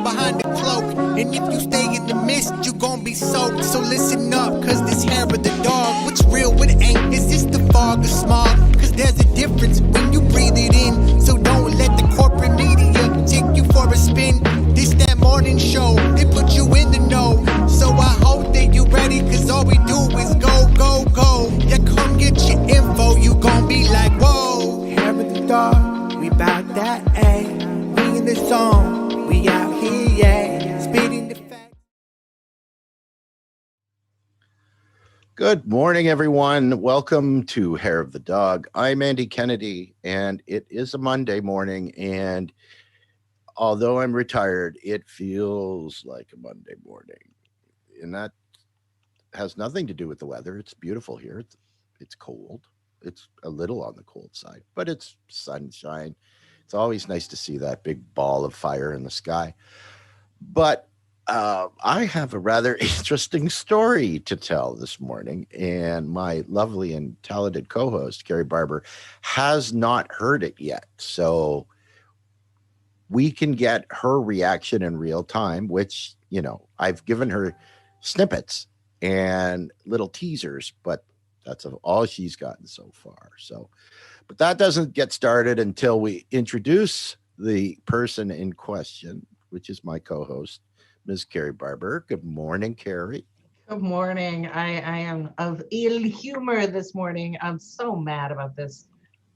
behind the cloak. And if you stay in the mist, you gon' be soaked. So listen up, cause this hair of the dog, what's real, what ain't? Is this the fog or smog? Cause there's a difference when you breathe it in. So don't let the corporate media take you for a spin. This that morning show, they put you in the know. So I hope that you ready, cause all we do is go, go, go. Yeah, come get your info, you gon' be like, whoa. Hair of the dog, we bout that, ayy. We in the zone, we out here, yeah. Spitting the facts. Good morning, everyone. Welcome to Hair of the Dog. I'm Andy Kennedy, and it is a Monday morning, and although I'm retired, it feels like a Monday morning. And that has nothing to do with the weather. It's beautiful here. It's cold. It's a little on the cold side, but it's sunshine. It's always nice to see that big ball of fire in the sky. But I have a rather interesting story to tell this morning, and my lovely and talented co-host, Kerri Barber, has not heard it yet. So we can get her reaction in real time, which, you know, I've given her snippets and little teasers, but that's all she's gotten so far. So, but that doesn't get started until we introduce the person in question, which is my co-host, Ms. Kerri Barber. Good morning, Kerri. Good morning. I am of ill humor this morning. I'm so mad about this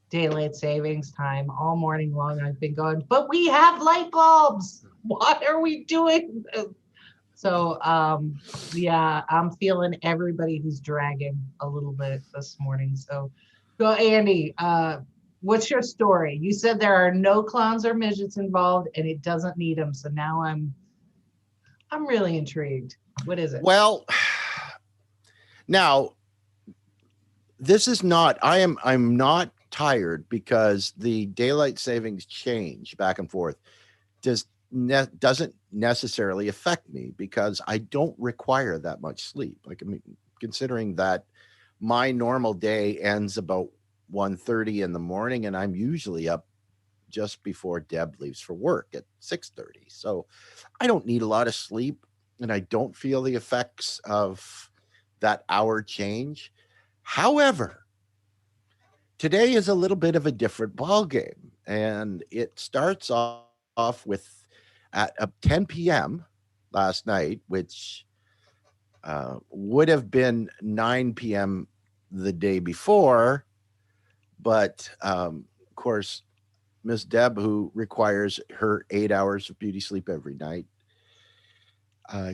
daylight savings time. All morning long I've been going, but we have light bulbs. What are we doing? So yeah, I'm feeling everybody who's dragging a little bit this morning. So go, Andy. What's your story? You said there are no clowns or midgets involved and it doesn't need them. So now I'm really intrigued. What is it? Well, now this is not, I'm not tired because the daylight savings change back and forth doesn't necessarily affect me because I don't require that much sleep. Like, I mean, considering that my normal day ends about 1:30 in the morning and I'm usually up just before Deb leaves for work at 6:30. So I don't need a lot of sleep and I don't feel the effects of that hour change. However, today is a little bit of a different ball game, and it starts off with at 10 p.m. last night, which would have been 9 p.m. the day before, but of course, Miss Deb, who requires her 8 hours of beauty sleep every night,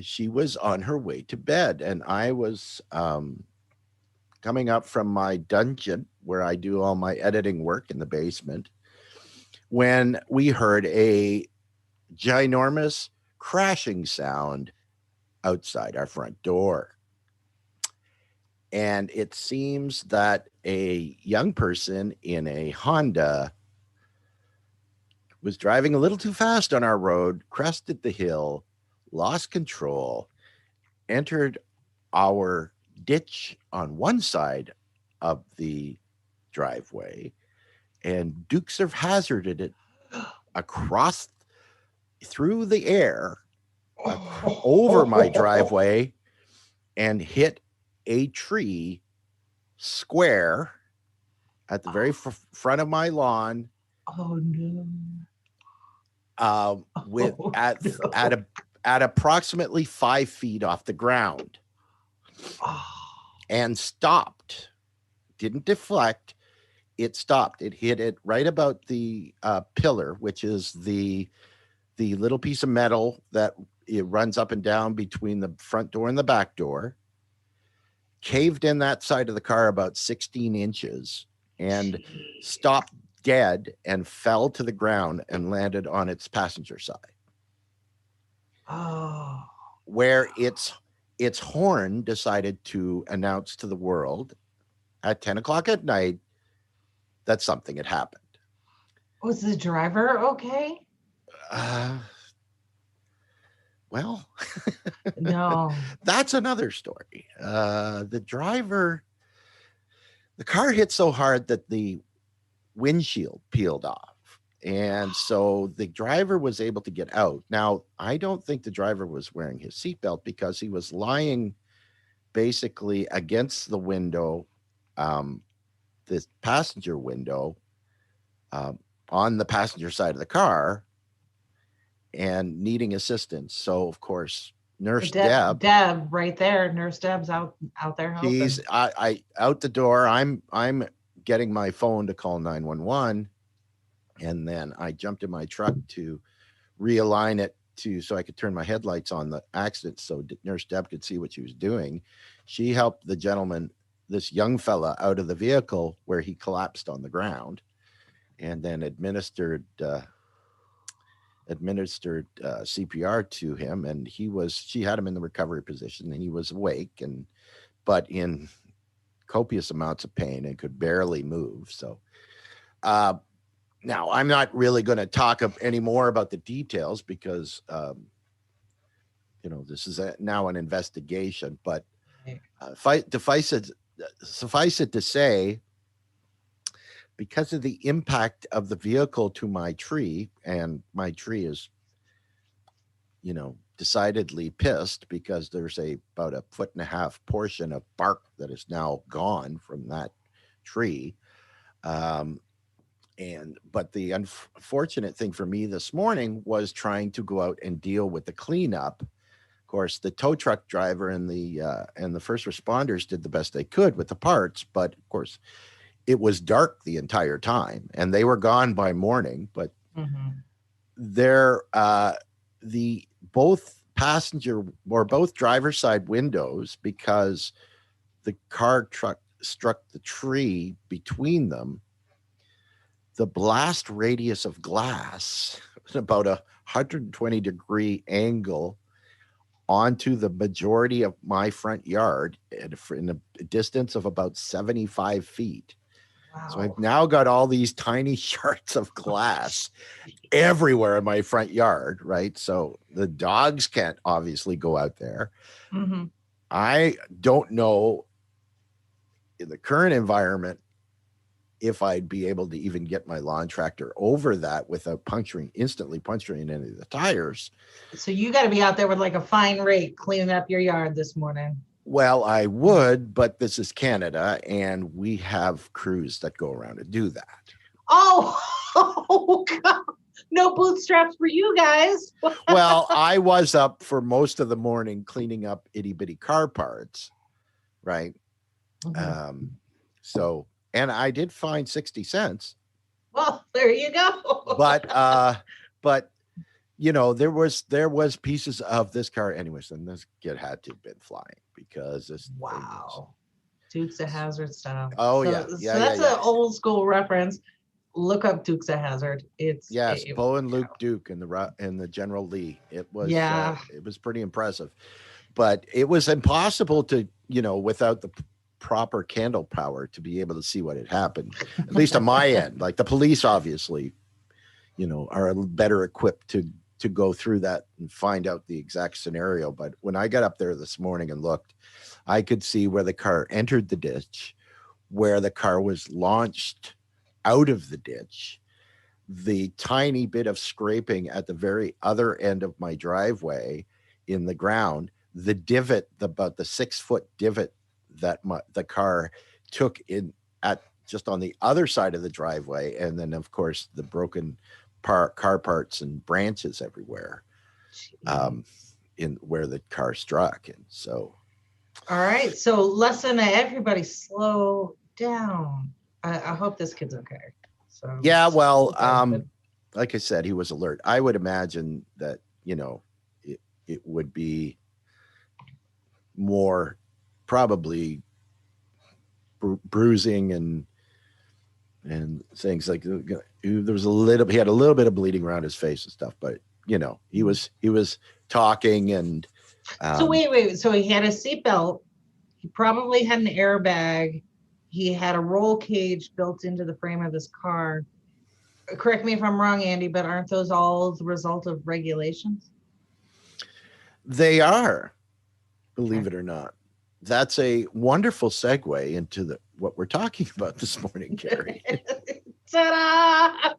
she was on her way to bed, and I was coming up from my dungeon where I do all my editing work in the basement when we heard a ginormous crashing sound outside our front door. And it seems that a young person in a Honda was driving a little too fast on our road, crested the hill, lost control, entered our ditch on one side of the driveway, and Dukes of Hazzarded it across through the air over my driveway and hit a tree square at the very front of my lawn. Oh no. With at approximately 5 feet off the ground, and stopped. Didn't deflect. It stopped. It hit it right about the pillar, which is the little piece of metal that it runs up and down between the front door and the back door. Caved in that side of the car about 16 inches and stopped dead and fell to the ground and landed on its passenger side. Oh. Where its horn decided to announce to the world at 10 o'clock at night that something had happened. Was the driver okay? Well, no. That's another story. The car hit so hard that the windshield peeled off, And so the driver was able to get out. Now, I don't think the driver was wearing his seatbelt because he was lying basically against the window, the passenger window, on the passenger side of the car and needing assistance. So, of course, Nurse Deb, Deb right there. Nurse Deb's out there helping. she's I out the door. I'm getting my phone to call 911. And then I jumped in my truck to realign it so I could turn my headlights on the accident so Nurse Deb could see what she was doing. She helped the gentleman, this young fella, out of the vehicle where he collapsed on the ground, and then administered CPR to him. And she had him in the recovery position, and he was awake, but in copious amounts of pain and could barely move. So, now, I'm not really going to talk any more about the details because, this is now an investigation. But suffice it to say, because of the impact of the vehicle to my tree, and my tree is, decidedly pissed because there's about 1.5 foot portion of bark that is now gone from that tree. But the unfortunate thing for me this morning was trying to go out and deal with the cleanup. Of course, the tow truck driver and the first responders did the best they could with the parts, but of course, it was dark the entire time, and they were gone by morning. But both driver's side windows, because the truck struck the tree between them, the blast radius of glass was about 120-degree angle onto the majority of my front yard in a distance of about 75 feet. Wow. So I've now got all these tiny shards of glass everywhere in my front yard, right? So the dogs can't obviously go out there. Mm-hmm. I don't know in the current environment if I'd be able to even get my lawn tractor over that without instantly puncturing any of the tires. So you got to be out there with like a fine rake cleaning up your yard this morning. Well, I would, but this is Canada, and we have crews that go around and do that. Oh God. No bootstraps for you guys. Well, I was up for most of the morning cleaning up itty bitty car parts, right? Mm-hmm. And I did find 60 cents. Well, there you go. But there was pieces of this car anyways, and this kid had to have been flying because this. Wow. Dukes of Hazzard stuff. Oh, so that's an old school reference. Look up Dukes of Hazzard. It's Bo and Luke Duke and the General Lee. It was it was pretty impressive, but it was impossible to without the proper candle power to be able to see what had happened, at least on my end. Like the police obviously are better equipped to go through that and find out the exact scenario. But when I got up there this morning and looked, I could see where the car entered the ditch, where the car was launched out of the ditch, the tiny bit of scraping at the very other end of my driveway in the ground, the divot, about the 6-foot divot that the car took in at just on the other side of the driveway, and then of course the broken car parts and branches everywhere in where the car struck. And so all right, so lesson to everybody, slow down. I hope this kid's okay. So yeah, well, like I said, he was alert. I would imagine that it would be more probably bruising and things like there was he had a little bit of bleeding around his face and stuff, but he was talking and so wait, so he had a seatbelt, he probably had an airbag, he had a roll cage built into the frame of his car. Correct me if I'm wrong, Andy, but aren't those all the result of regulations? They are, believe it or not. That's a wonderful segue into what we're talking about this morning, Kerri. Ta-da!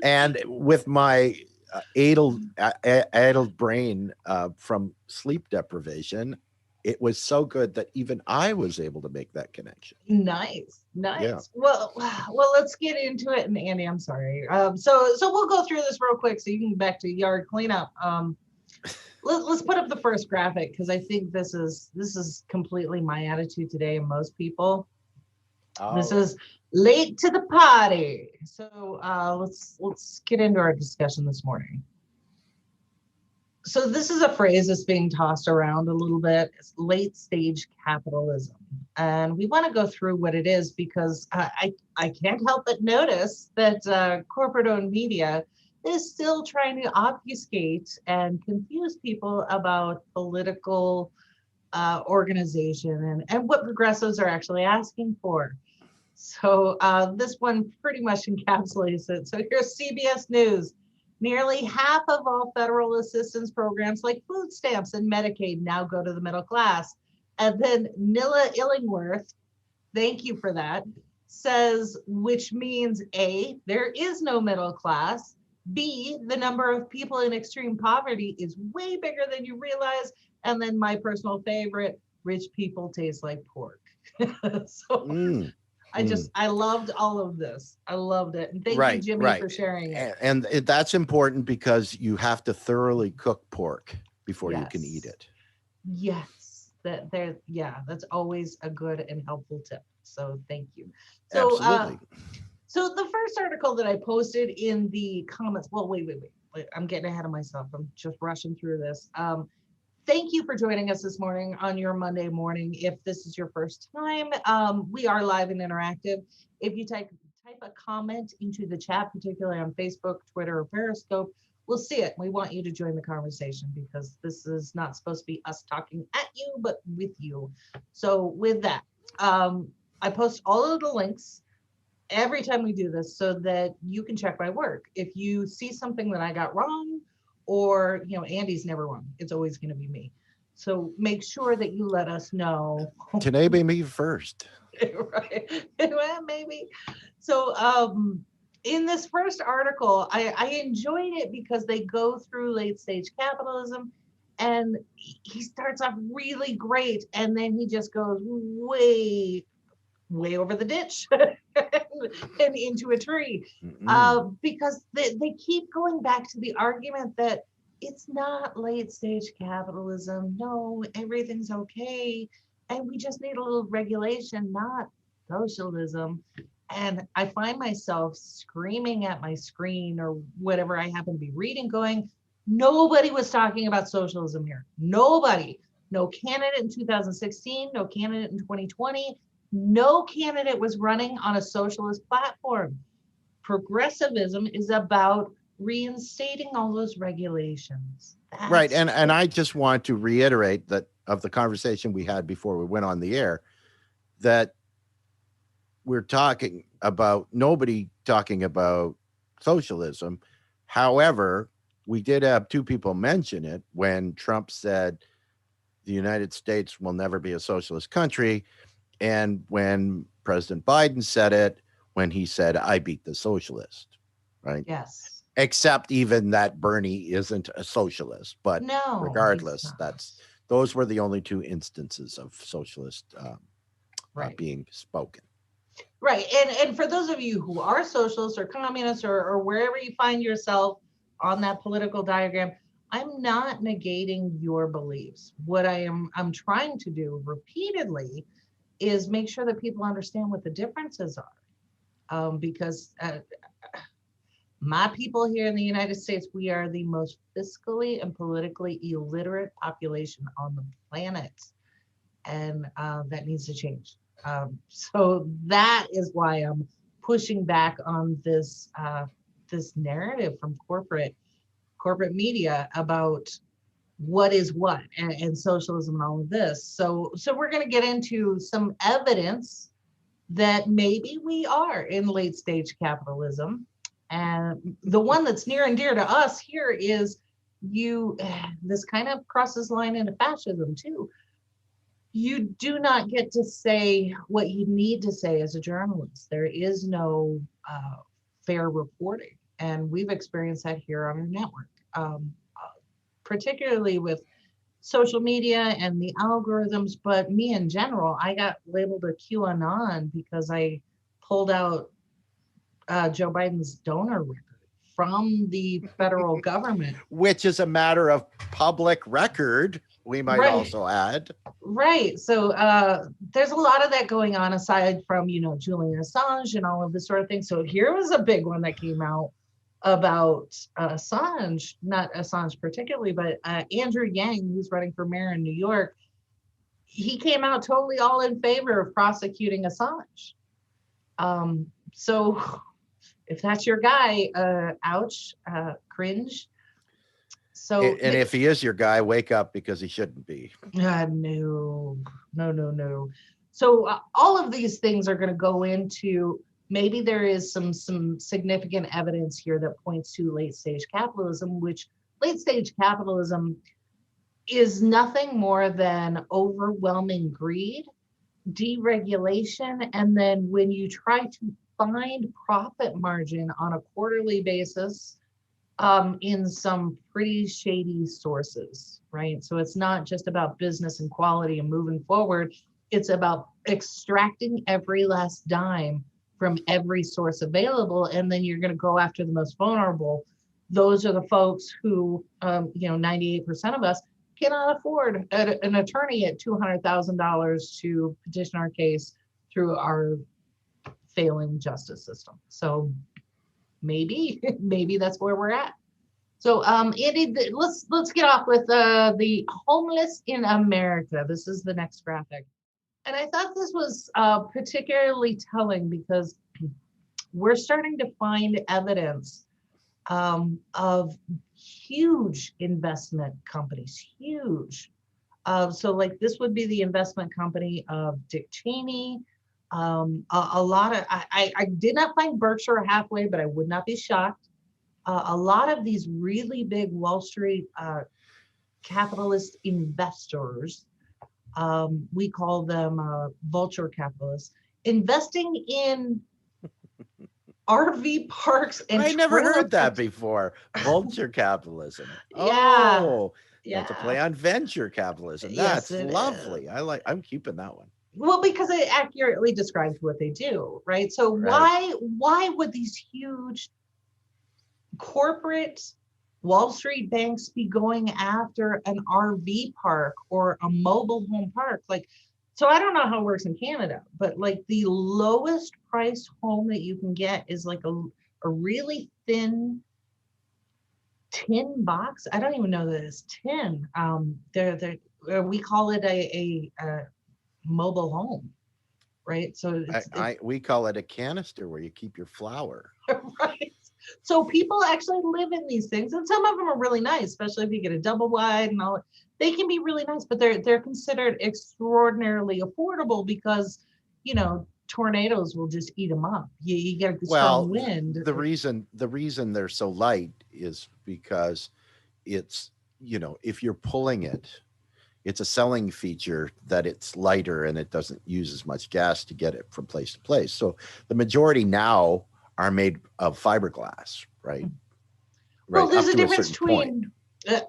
And with my addled brain from sleep deprivation, it was so good that even I was able to make that connection. Nice. Yeah. Well, let's get into it. And Andy, I'm sorry. So we'll go through this real quick so you can get back to yard cleanup. Let's put up the first graphic because I think this is completely my attitude today and most people. This is late to the party. So let's get into our discussion this morning. So this is a phrase that's being tossed around a little bit. It's late stage capitalism. And we want to go through what it is because I can't help but notice that corporate owned media is still trying to obfuscate and confuse people about political organization and what progressives are actually asking for. So this one pretty much encapsulates it. So here's CBS News. Nearly half of all federal assistance programs like food stamps and Medicaid now go to the middle class. And then Nilla Illingworth, thank you for that, says, which means A, there is no middle class. B, the number of people in extreme poverty is way bigger than you realize. And then my personal favorite, rich people taste like pork. I loved all of this. I loved it. And thank you, Jimmy, for sharing it. And that's important because you have to thoroughly cook pork before you can eat it. Yes. That's always a good and helpful tip. So thank you. So, absolutely. So the first article that I posted in the comments, well, wait. I'm getting ahead of myself. I'm just rushing through this. Thank you for joining us this morning on your Monday morning. If this is your first time, we are live and interactive. If you type a comment into the chat, particularly on Facebook, Twitter, or Periscope, we'll see it. We want you to join the conversation because this is not supposed to be us talking at you, but with you. So with that, I post all of the links every time we do this so that you can check my work. If you see something that I got wrong, or, Andy's never wrong. It's always going to be me. So make sure that you let us know. Today may be first. Right. Well, maybe. So in this first article, I enjoyed it because they go through late stage capitalism and he starts off really great. And then he just goes way over the ditch and into a tree because they keep going back to the argument that it's not late stage capitalism. No, everything's okay. And we just need a little regulation, not socialism. And I find myself screaming at my screen or whatever I happen to be reading going, nobody was talking about socialism here. Nobody. No candidate in 2016, no candidate in 2020. No candidate was running on a socialist platform. Progressivism is about reinstating all those regulations. Right. And I just want to reiterate that of the conversation we had before we went on the air, that we're talking about nobody talking about socialism. However, we did have two people mention it when Trump said the United States will never be a socialist country. And when President Biden said it, when he said, I beat the socialist, right? Yes. Except even that Bernie isn't a socialist, but no, regardless, those were the only two instances of socialist being spoken. Right. And for those of you who are socialists or communists or wherever you find yourself on that political diagram, I'm not negating your beliefs. What I'm trying to do repeatedly is make sure that people understand what the differences are. Because my people here in the United States, we are the most fiscally and politically illiterate population on the planet. And that needs to change. So that is why I'm pushing back on this this narrative from corporate media about what is what and socialism and all of this. So we're going to get into some evidence that maybe we are in late stage capitalism. And the one that's near and dear to us here is this kind of crosses line into fascism too. You do not get to say what you need to say as a journalist. There is no fair reporting. And we've experienced that here on our network, particularly with social media and the algorithms. But me in general, I got labeled a QAnon because I pulled out Joe Biden's donor record from the federal government. Which is a matter of public record, we might Right. also add. Right. So there's a lot of that going on aside from, Julian Assange and all of this sort of thing. So here was a big one that came out about Assange, not Assange particularly, but Andrew Yang, who's running for mayor in New York. He came out totally all in favor of prosecuting Assange. So if that's your guy, ouch, cringe. So, And if he is your guy, wake up, because he shouldn't be. No. So all of these things are going to go into, maybe there is some significant evidence here that points to late stage capitalism, which late stage capitalism is nothing more than overwhelming greed, deregulation, and then when you try to find profit margin on a quarterly basis, in some pretty shady sources, right? So it's not just about business and quality and moving forward. It's about extracting every last dime from every source available. And then you're going to go after the most vulnerable. Those are the folks who, 98% of us cannot afford an attorney at $200,000 to petition our case through our failing justice system. So maybe that's where we're at. So Andy, let's get off with the homeless in America. This is the next graphic. And I thought this was particularly telling because we're starting to find evidence of huge investment companies, huge. So like this would be the investment company of Dick Cheney. A lot of, I did not find Berkshire Hathaway, but I would not be shocked. A lot of these really big Wall Street capitalist investors, we call them vulture capitalists, investing in RV parks and I never trailer heard that parks. before. Vulture capitalism. Yeah. Oh, Yeah. that's a play on venture capitalism. Yes, That's it lovely. I'm keeping that one. Well, because it accurately describes what they do, right? So Right. why would these huge corporate Wall Street banks be going after an RV park or a mobile home park? Like, so I don't know how it works in Canada, but like the lowest price home that you can get is like a really thin tin box. I don't even know that it's tin. We call it a mobile home, right? So We call it a canister where you keep your flour. right. So people actually live in these things, and some of them are really nice, especially if you get a double wide and all. They can be really nice, but they're considered extraordinarily affordable because, tornadoes will just eat them up. You get a strong wind. The reason they're so light is because it's, if you're pulling it, it's a selling feature that it's lighter and it doesn't use as much gas to get it from place to place. So the majority now are made of fiberglass, right? Well, Right, there's up a to difference certain point. between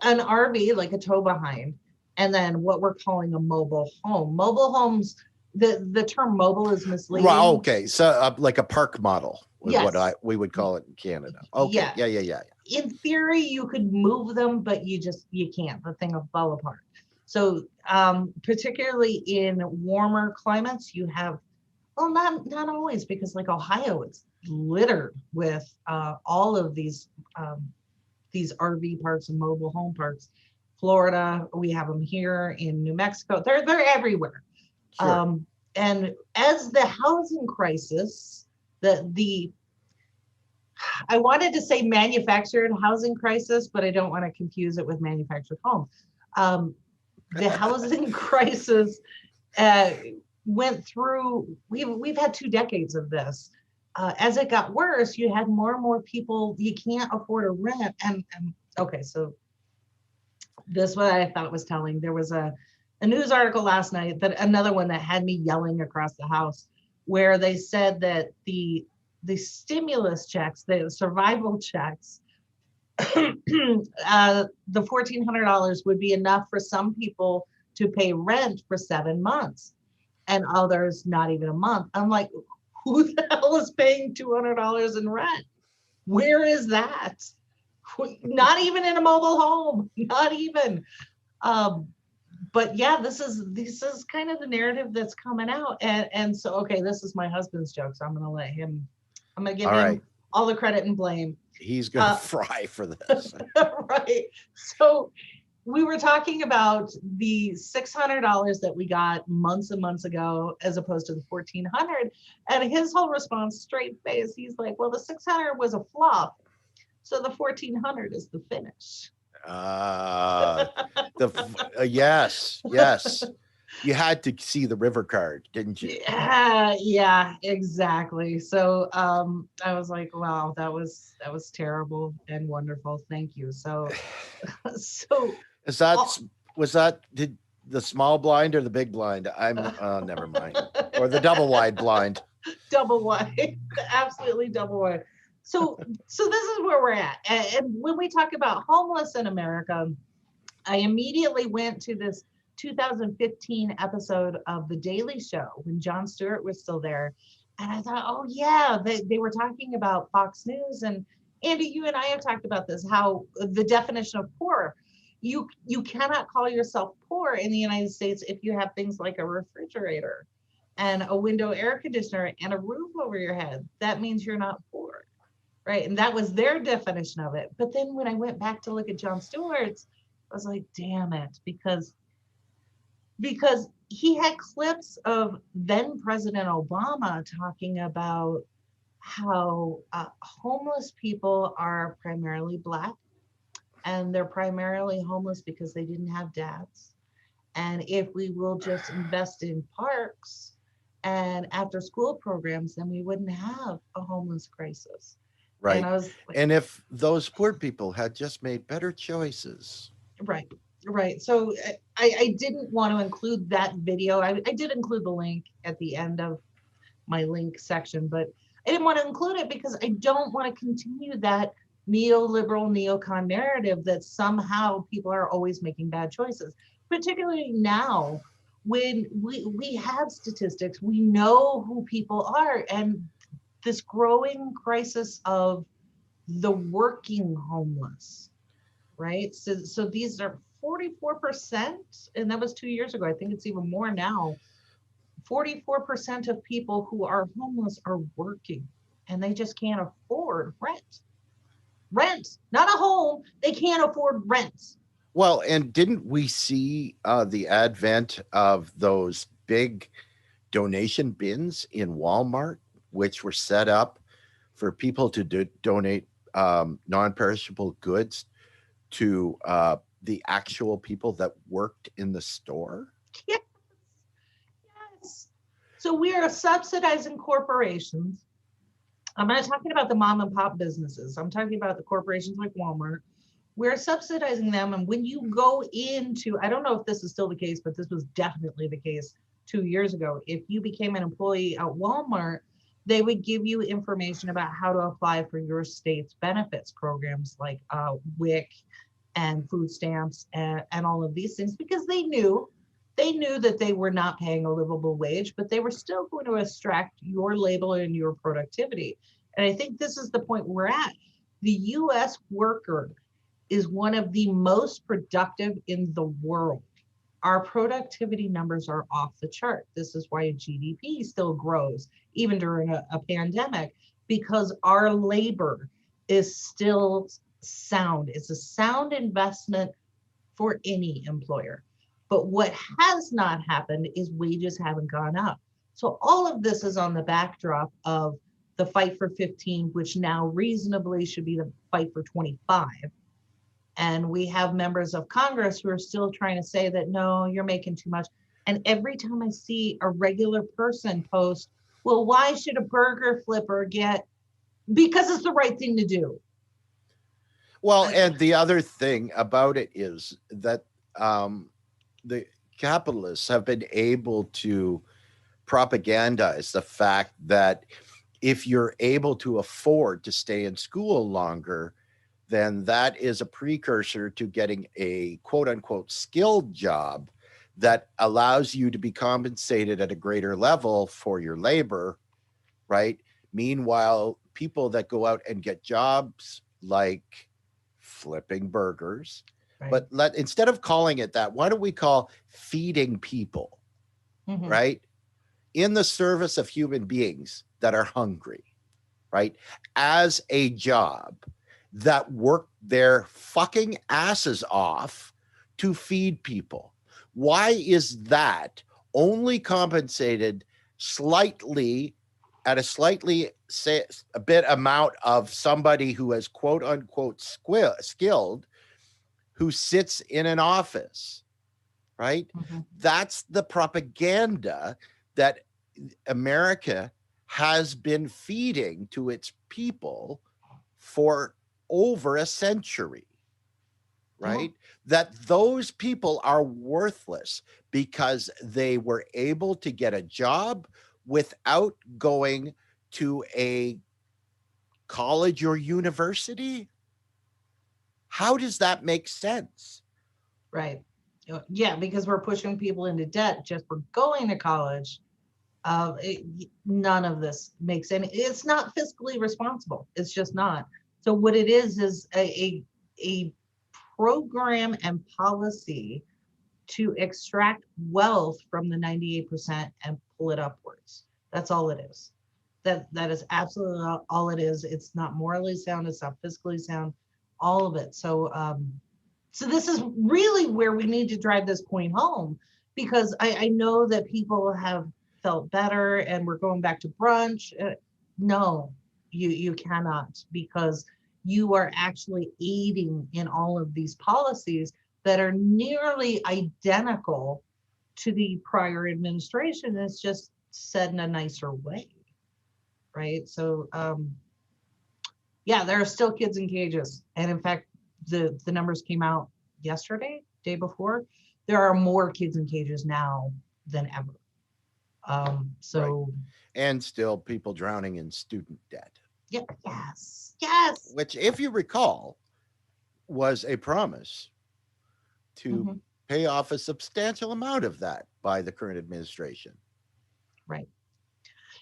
an RV, like a tow behind, and then what we're calling a mobile home. Mobile homes, the term mobile is misleading. Right, okay, so like a park model is Yes. what we would call it in Canada. Okay, yeah. In theory, you could move them, but you can't. The thing will fall apart. So particularly in warmer climates, you have, well, not always, because like Ohio, it's littered with all of these RV parks and mobile home parks. Florida, we have them here. In New Mexico, they're everywhere. Sure. And as the housing crisis, I wanted to say manufactured housing crisis, but I don't want to confuse it with manufactured home. The housing crisis went through, we've had 2 decades of this. As it got worse, you had more and more people, you can't afford a rent. And okay, so this what I thought was telling. There was a news article last night, that another one that had me yelling across the house, where they said that the the stimulus checks, the survival checks, the $1,400 would be enough for some people to pay rent for 7 months, and others not even a month. I'm like, who the hell is paying $200 in rent? Where is that? Not even in a mobile home, not even. But yeah, this is kind of the narrative that's coming out. And so, okay, this is my husband's joke, so I'm gonna give All him right. all the credit and blame. He's gonna fry for this. Right. So we were talking about the $600 that we got months and months ago, as opposed to the $1,400. And his whole response, straight face, he's like, well, the 600 was a flop, so the 1,400 is the finish. Yes. You had to see the river card, didn't you? Yeah, exactly. So I was like, wow, that was terrible and wonderful. Thank you. So was that did the small blind or the big blind? I'm never mind. Or the double wide blind. Double wide. Absolutely double wide. So this is where we're at. And when we talk about homeless in America, I immediately went to this 2015 episode of The Daily Show when Jon Stewart was still there. And I thought, oh yeah, they were talking about Fox News. And Andy, you and I have talked about this, how the definition of poor, you cannot call yourself poor in the United States if you have things like a refrigerator and a window air conditioner and a roof over your head. That means you're not poor, right? And that was their definition of it. But then when I went back to look at Jon Stewart's, I was like, damn it, because he had clips of then President Obama talking about how homeless people are primarily Black, and they're primarily homeless because they didn't have dads. And if we will just invest in parks and after school programs, then we wouldn't have a homeless crisis. Right. And I was like, and if those poor people had just made better choices. Right. So I didn't want to include that video. I did include the link at the end of my link section, but I didn't want to include it because I don't want to continue that neoliberal neocon narrative that somehow people are always making bad choices, particularly now when we have statistics, we know who people are, and this growing crisis of the working homeless, right? So these are 44%, and that was 2 years ago. I think it's even more now. 44% of people who are homeless are working, and they just can't afford rent, not a home. They can't afford rent. Well, and didn't we see the advent of those big donation bins in Walmart, which were set up for people to donate non-perishable goods to the actual people that worked in the store? Yes. So we are subsidizing corporations. I'm not talking about the mom and pop businesses. I'm talking about the corporations like Walmart. We're subsidizing them. And when you go into, I don't know if this is still the case, but this was definitely the case 2 years ago. If you became an employee at Walmart, they would give you information about how to apply for your state's benefits programs like WIC and food stamps and all of these things, because they knew that they were not paying a livable wage, but they were still going to extract your labor and your productivity. And I think this is the point we're at. The US worker is one of the most productive in the world. Our productivity numbers are off the chart. This is why GDP still grows, even during a pandemic, because our labor is still sound. It's a sound investment for any employer. But what has not happened is wages haven't gone up. So all of this is on the backdrop of the fight for 15, which now reasonably should be the fight for 25. And we have members of Congress who are still trying to say that, no, you're making too much. And every time I see a regular person post, well, why should a burger flipper get, because it's the right thing to do. Well, and the other thing about it is that the capitalists have been able to propagandize the fact that if you're able to afford to stay in school longer, then that is a precursor to getting a quote unquote skilled job that allows you to be compensated at a greater level for your labor, right? Meanwhile, people that go out and get jobs like flipping burgers, Right. but instead of calling it that, why don't we call feeding people, Mhm. right? In the service of human beings that are hungry, right? As a job that work their fucking asses off to feed people. Why is that only compensated slightly at a slightly say a bit amount of somebody who is quote unquote skilled, who sits in an office, right? Mhm. That's the propaganda that America has been feeding to its people for over a century, right? That those people are worthless because they were able to get a job without going to a college or university. How does that make sense? Right. Yeah, because we're pushing people into debt just for going to college. None of this makes any. It's not fiscally responsible. It's just not. So what it is a program and policy to extract wealth from the 98% and pull it upwards. That's all it is. That is absolutely all it is. It's not morally sound. It's not fiscally sound. All of it. So this is really where we need to drive this point home, because I know that people have felt better and we're going back to brunch. No, you cannot, because you are actually aiding in all of these policies that are nearly identical to the prior administration. It's just said in a nicer way, right? So yeah, there are still kids in cages, and in fact, the numbers came out yesterday, day before. There are more kids in cages now than ever. So Right. And still people drowning in student debt. yeah, yes. Which, if you recall, was a promise to Mhm. pay off a substantial amount of that by the current administration. Right.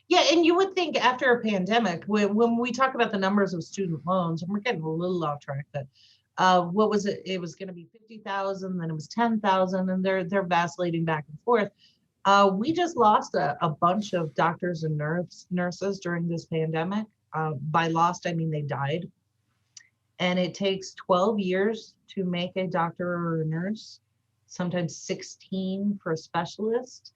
Yeah, and you would think after a pandemic, when we talk about the numbers of student loans, and we're getting a little off track, but what was it? It was going to be 50,000, then it was 10,000, and they're vacillating back and forth. We just lost a bunch of doctors and nurses during this pandemic. By lost, I mean they died. And it takes 12 years to make a doctor or a nurse, sometimes 16 for a specialist.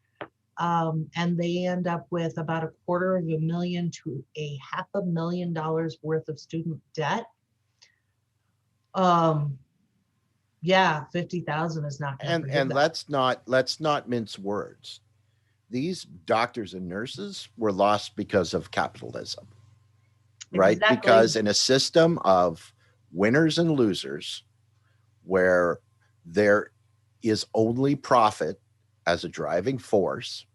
And they end up with about $250,000 to $500,000 worth of student debt. Yeah, 50,000 is not going to forgive And that. let's not mince words. These doctors and nurses were lost because of capitalism, right? Exactly. Because in a system of winners and losers, where there is only profit as a driving force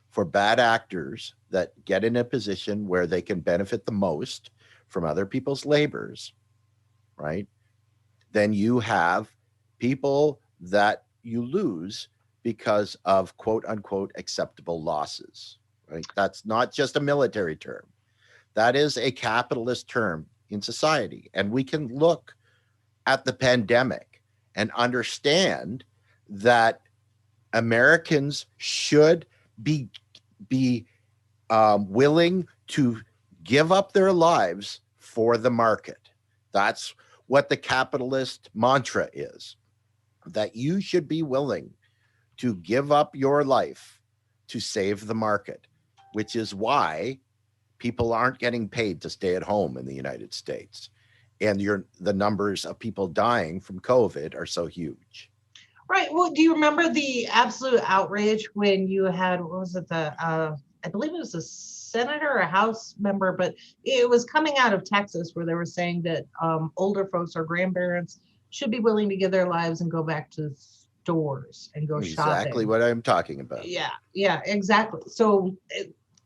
for bad actors that get in a position where they can benefit the most from other people's labors, right? Then you have people that you lose because of quote unquote acceptable losses, right? That's not just a military term. That is a capitalist term in society. And we can look at the pandemic and understand that Americans should be willing to give up their lives for the market. That's what the capitalist mantra is, that you should be willing to give up your life to save the market, which is why people aren't getting paid to stay at home in the United States. And the numbers of people dying from COVID are so huge. Right. Well, do you remember the absolute outrage when you had, what was it, I believe it was a senator or a House member, but it was coming out of Texas, where they were saying that older folks or grandparents should be willing to give their lives and go back to stores and go Exactly shopping. what I'm talking about. Yeah, exactly. So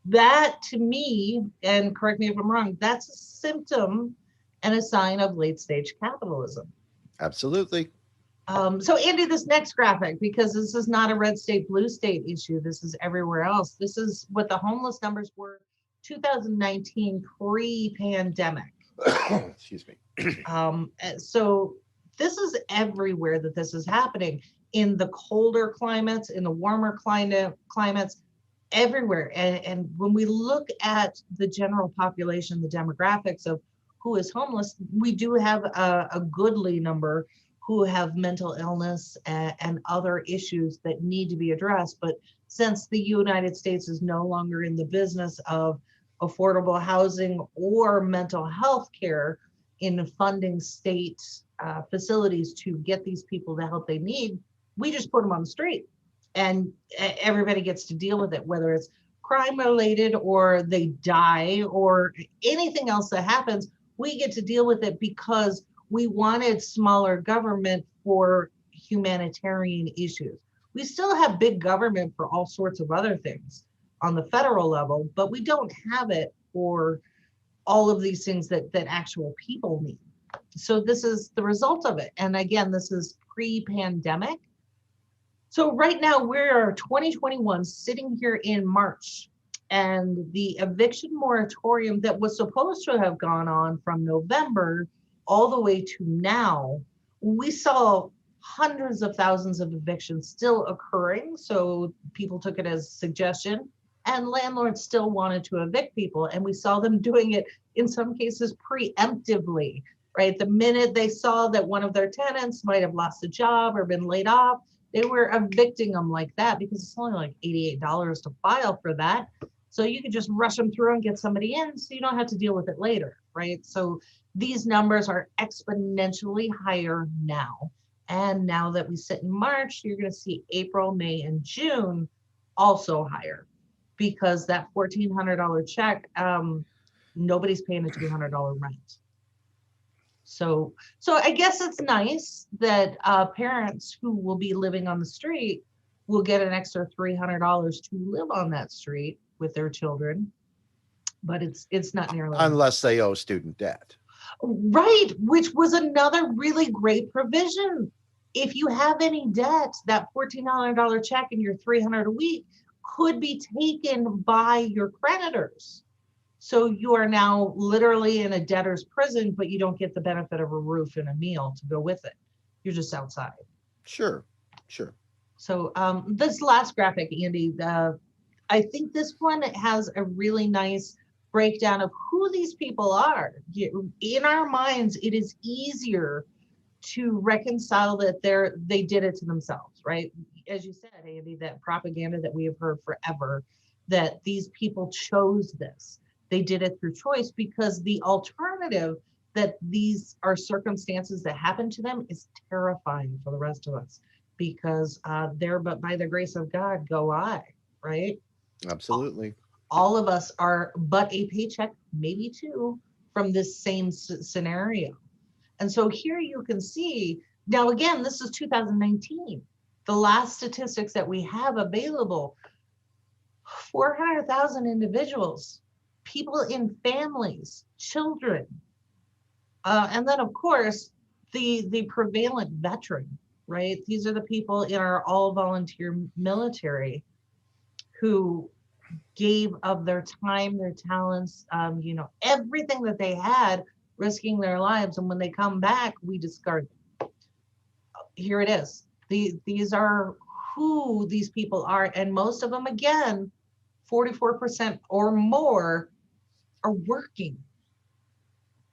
That to me, and correct me if I'm wrong, that's a symptom and a sign of late stage capitalism. Absolutely. So Andy, this next graphic, because this is not a red state, blue state issue, this is everywhere else. This is what the homeless numbers were 2019 pre-pandemic. Excuse me. So this is everywhere that this is happening, in the colder climates, in the warmer climates, everywhere. And when we look at the general population, the demographics of who is homeless, we do have a goodly number who have mental illness and other issues that need to be addressed. But since the United States is no longer in the business of affordable housing or mental health care in funding state facilities to get these people the help they need, we just put them on the street and everybody gets to deal with it, whether it's crime related or they die or anything else that happens. We get to deal with it because we wanted smaller government for humanitarian issues. We still have big government for all sorts of other things on the federal level, but we don't have it for all of these things that actual people need. So this is the result of it. And again, this is pre-pandemic. So right now we're 2021, sitting here in March, and the eviction moratorium that was supposed to have gone on from November all the way to now, we saw hundreds of thousands of evictions still occurring. So people took it as suggestion, and landlords still wanted to evict people. And we saw them doing it in some cases preemptively, right? The minute they saw that one of their tenants might have lost a job or been laid off, they were evicting them like that, because it's only like $88 to file for that. So you could just rush them through and get somebody in so you don't have to deal with it later, right? So these numbers are exponentially higher now. And now that we sit in March, you're going to see April, May, and June also higher, because that $1,400 check, nobody's paying a $200 rent. So I guess it's nice that parents who will be living on the street will get an extra $300 to live on that street with their children, but it's not nearly Unless they owe student debt. right, which was another really great provision. If you have any debt, that $1,400 check and your $300 a week could be taken by your creditors. So you are now literally in a debtor's prison, but you don't get the benefit of a roof and a meal to go with it. You're just outside. Sure. So this last graphic, Andy, I think this one has a really nice breakdown of who these people are. In our minds, it is easier to reconcile that they did it to themselves, right? As you said, Andy, that propaganda that we have heard forever, that these people chose this. They did it through choice, because the alternative, that these are circumstances that happen to them, is terrifying for the rest of us, because there, but by the grace of God go I, right? Absolutely. All of us are but a paycheck, maybe two, from this same scenario. And so here you can see, now again, this is 2019. The last statistics that we have available, 400,000 individuals, people in families, children, and then of course the prevalent veteran, right? These are the people in our all volunteer military who gave of their time, their talents, everything that they had, risking their lives. And when they come back, we discard them. Here it is. These are who these people are. And most of them, again, 44% or more are working,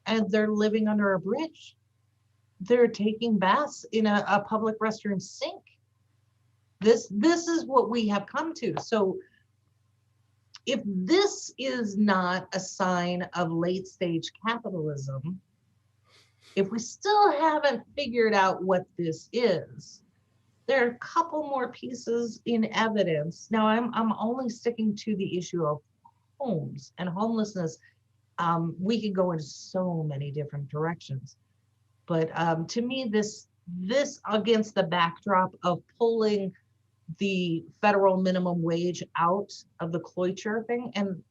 and they're living under a bridge. They're taking baths in a public restroom sink. This is what we have come to. So if this is not a sign of late stage capitalism, if we still haven't figured out what this is, there are a couple more pieces in evidence. Now I'm only sticking to the issue of homes and homelessness. We could go in so many different directions, but to me, this against the backdrop of pulling the federal minimum wage out of the cloture thing. And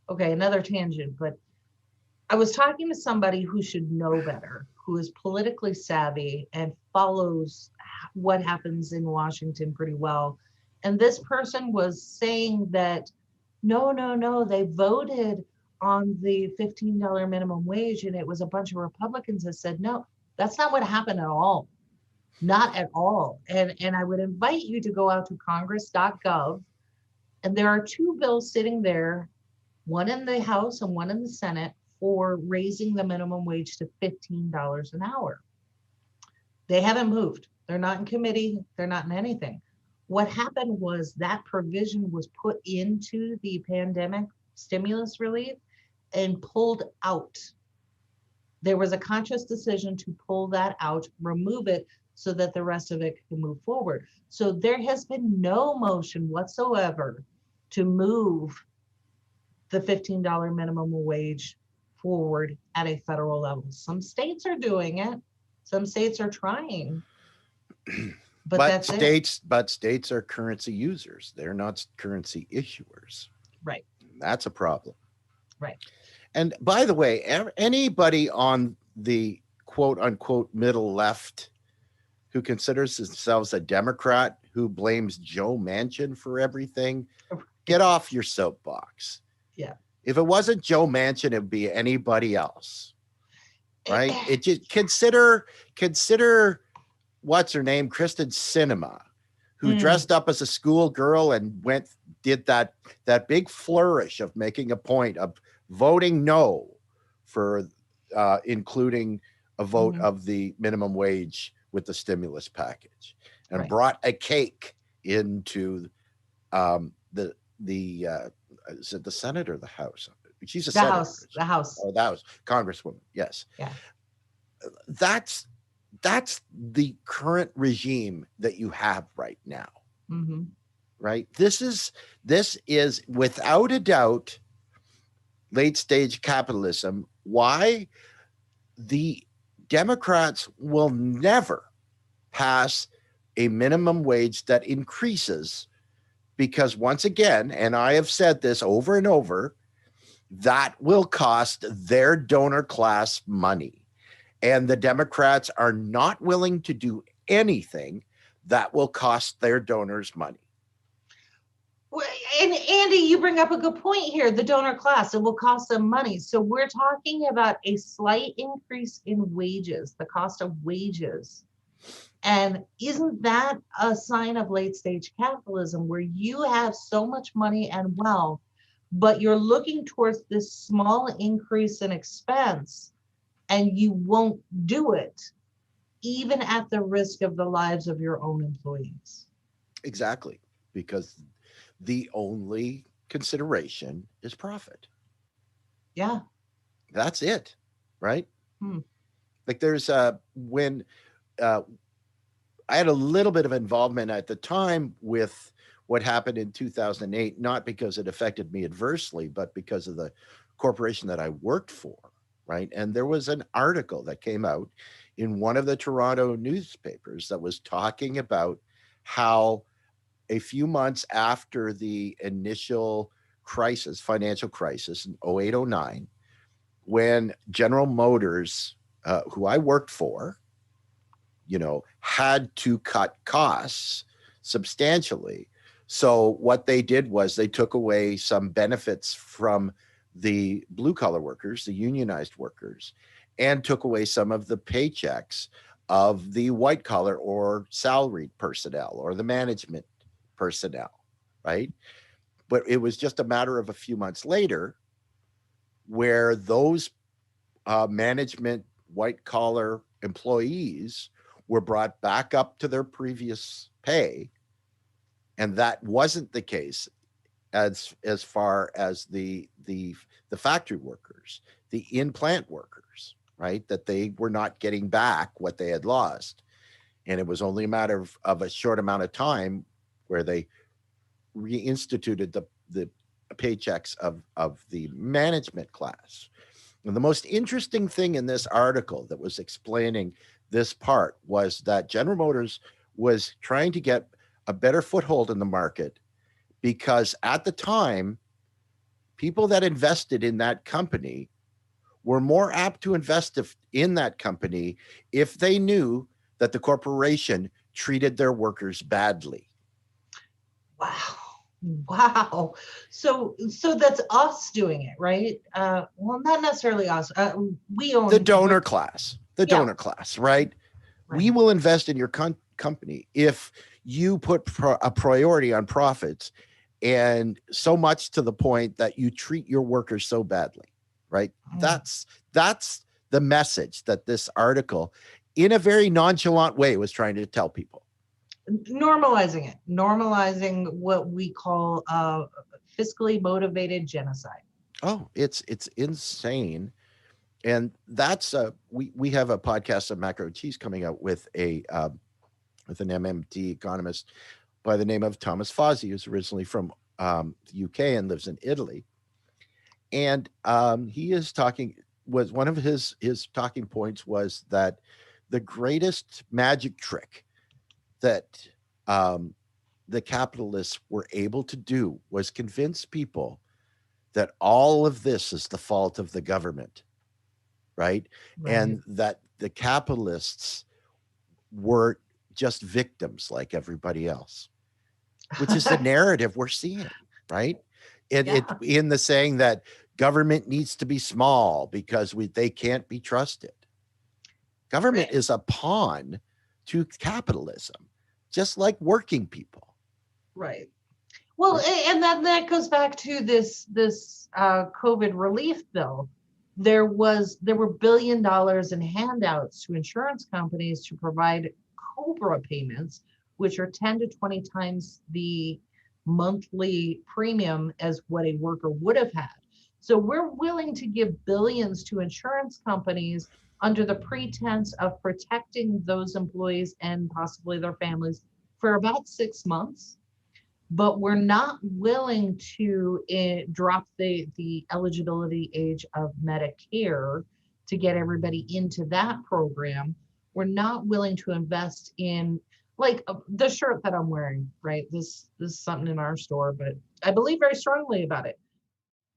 okay, another tangent, but I was talking to somebody who should know better, who is politically savvy and follows what happens in Washington pretty well. And this person was saying that no, they voted on the $15 minimum wage, and it was a bunch of Republicans that said, no, that's not what happened at all. Not at all. And I would invite you to go out to congress.gov, and there are two bills sitting there, one in the House and one in the Senate, for raising the minimum wage to $15 an hour. They haven't moved. They're not in committee. They're not in anything. What happened was that provision was put into the pandemic stimulus relief and pulled out. There was a conscious decision to pull that out, remove it, so that the rest of it can move forward. So there has been no motion whatsoever to move the $15 minimum wage forward at a federal level. Some states are doing it. Some states are trying. But states are currency users. They're not currency issuers. Right. That's a problem. Right. And by the way, anybody on the quote unquote middle left who considers themselves a Democrat, who blames Joe Manchin for everything, get off your soapbox. Yeah. If it wasn't Joe Manchin, it would be anybody else. Right? It just consider what's her name, Kristen Sinema, who dressed up as a schoolgirl and did that big flourish of making a point of voting no for including a vote of the minimum wage with the stimulus package, and brought a cake into the is it the Senate or the House? She's a senator. The House. Oh, that was Congresswoman. Yes. Yeah. That's the current regime that you have right now. Mm-hmm. Right. This is without a doubt late stage capitalism. Why the Democrats will never pass a minimum wage that increases, because once again, and I have said this over and over, that will cost their donor class money. And the Democrats are not willing to do anything that will cost their donors money. And Andy, you bring up a good point here. The donor class, it will cost them money. So we're talking about a slight increase in wages, the cost of wages. And isn't that a sign of late stage capitalism, where you have so much money and wealth, but you're looking towards this small increase in expense, and you won't do it, even at the risk of the lives of your own employees? Exactly, because the only consideration is profit. Yeah. That's it, right? Like there's when I had a little bit of involvement at the time with what happened in 2008, not because it affected me adversely, but because of the corporation that I worked for, right? And there was an article that came out in one of the Toronto newspapers that was talking about how a few months after the initial crisis, financial crisis in 08, 09, when General Motors, who I worked for, had to cut costs substantially. So what they did was they took away some benefits from the blue collar workers, the unionized workers, and took away some of the paychecks of the white collar or salaried personnel or the management personnel, right? But it was just a matter of a few months later where those management white collar employees were brought back up to their previous pay. And that wasn't the case as far as the factory workers, the in-plant workers, right? That they were not getting back what they had lost. And it was only a matter of a short amount of time where they reinstituted the paychecks of the management class. And the most interesting thing in this article that was explaining this part was that General Motors was trying to get a better foothold in the market, because at the time, people that invested in that company were more apt to invest in that company if they knew that the corporation treated their workers badly. Wow. Wow. So that's us doing it, right? Well, not necessarily us. We own The donor class, Yeah. right? We will invest in your company if you put a priority on profits, and so much to the point that you treat your workers so badly, right? That's the message that this article, in a very nonchalant way, was trying to tell people. Normalizing what we call fiscally motivated genocide. Oh, it's insane. And that's we have a podcast of Macro Cheese coming out with an MMT economist by the name of Thomas Fozzi, who's originally from the UK and lives in Italy. And he is was one of his talking points was that the greatest magic trick that the capitalists were able to do was convince people that all of this is the fault of the government, right? And that the capitalists were just victims like everybody else, which is the narrative we're seeing, right? It in the saying that government needs to be small because they can't be trusted. Government is a pawn to capitalism, just like working people. Right. Well, and then that goes back to this COVID relief bill. There were $1 billion in handouts to insurance companies to provide COBRA payments, which are 10 to 20 times the monthly premium as what a worker would have had. So we're willing to give billions to insurance companies under the pretense of protecting those employees and possibly their families for about 6 months. But we're not willing to drop the eligibility age of Medicare to get everybody into that program. We're not willing to invest in, like, the shirt that I'm wearing, right? This is something in our store, but I believe very strongly about it.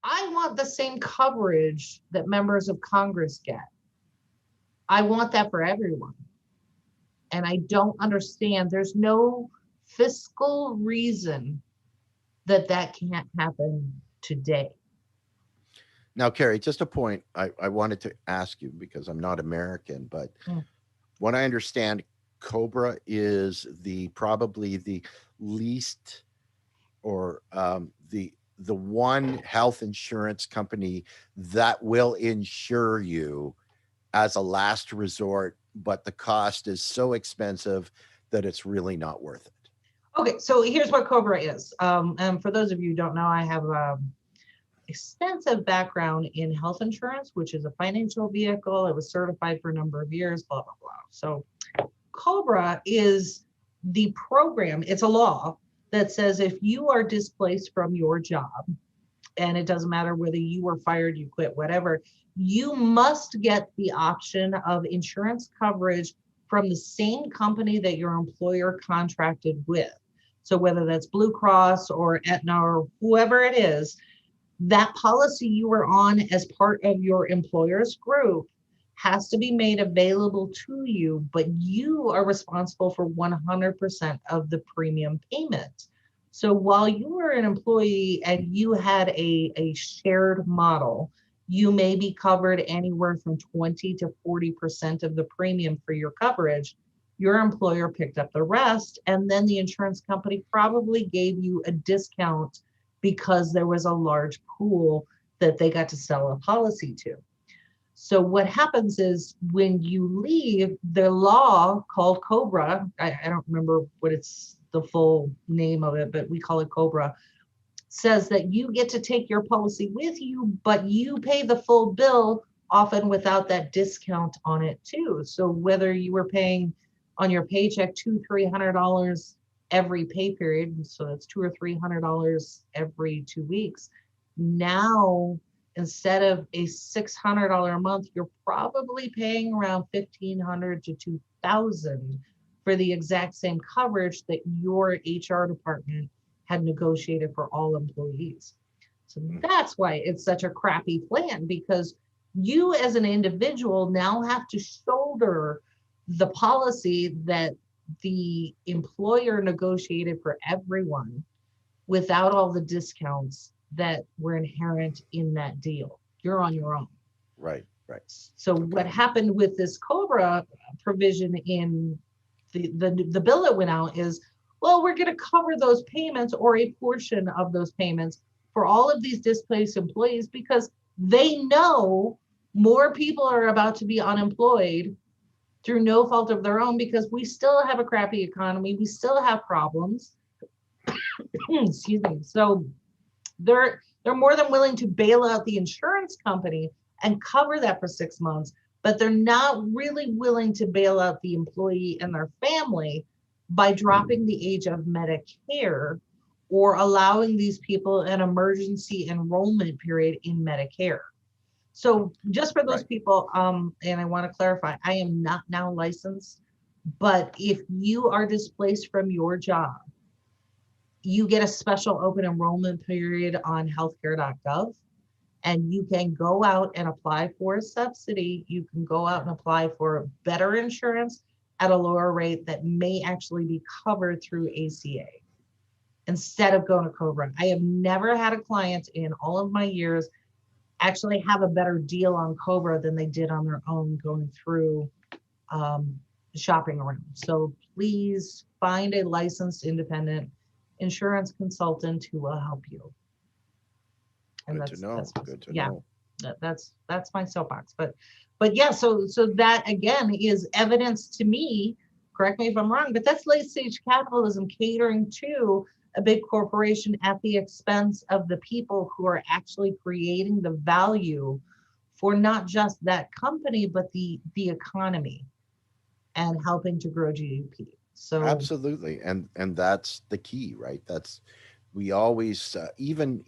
I want the same coverage that members of Congress get. I want that for everyone. And I don't understand. There's no fiscal reason that can't happen today. Now, Kerri, just a point I wanted to ask you, because I'm not American, but what I understand, COBRA is probably the least, or the one health insurance company that will insure you as a last resort, but the cost is so expensive that it's really not worth it. Okay, so here's what COBRA is. And for those of you who don't know, I have extensive background in health insurance, which is a financial vehicle. It was certified for a number of years, blah, blah, blah. So COBRA is the program, it's a law that says if you are displaced from your job, and it doesn't matter whether you were fired, you quit, whatever, you must get the option of insurance coverage from the same company that your employer contracted with. So whether that's Blue Cross or Aetna or whoever it is, that policy you were on as part of your employer's group has to be made available to you, but you are responsible for 100% of the premium payment. So while you were an employee and you had a shared model, you may be covered anywhere from 20 to 40% of the premium for your coverage. Your employer picked up the rest, and then the insurance company probably gave you a discount because there was a large pool that they got to sell a policy to. So what happens is when you leave, the law called COBRA, I don't remember what it's the full name of it, but we call it COBRA, says that you get to take your policy with you, but you pay the full bill, often without that discount on it too. So whether you were paying on your paycheck $200-300 every pay period, so that's $200 or $300 every 2 weeks, now instead of a $600 a month, you're probably paying around $1,500 to $2,000 for the exact same coverage that your HR department had negotiated for all employees. So that's why it's such a crappy plan, because you as an individual now have to shoulder the policy that the employer negotiated for everyone without all the discounts that were inherent in that deal. You're on your own. Right. So what happened with this COBRA provision in the bill that went out is, well, we're going to cover those payments or a portion of those payments for all of these displaced employees, because they know more people are about to be unemployed through no fault of their own, because we still have a crappy economy. We still have problems. Excuse me. So they're more than willing to bail out the insurance company and cover that for 6 months, but they're not really willing to bail out the employee and their family by dropping the age of Medicare or allowing these people an emergency enrollment period in Medicare. So just for those people, and I want to clarify, I am not now licensed, but if you are displaced from your job, you get a special open enrollment period on healthcare.gov, and you can go out and apply for a subsidy. You can go out and apply for better insurance at a lower rate that may actually be covered through ACA instead of going to COBRA. I have never had a client in all of my years actually have a better deal on COBRA than they did on their own going through shopping around. So please find a licensed independent insurance consultant who will help you. And Good to know. Good to know. That's my soapbox. But yeah, so that again is evidence to me, correct me if I'm wrong, but that's late stage capitalism catering to a big corporation at the expense of the people who are actually creating the value for not just that company, but the economy and helping to grow GDP. So absolutely, and that's the key, right? That's, we always even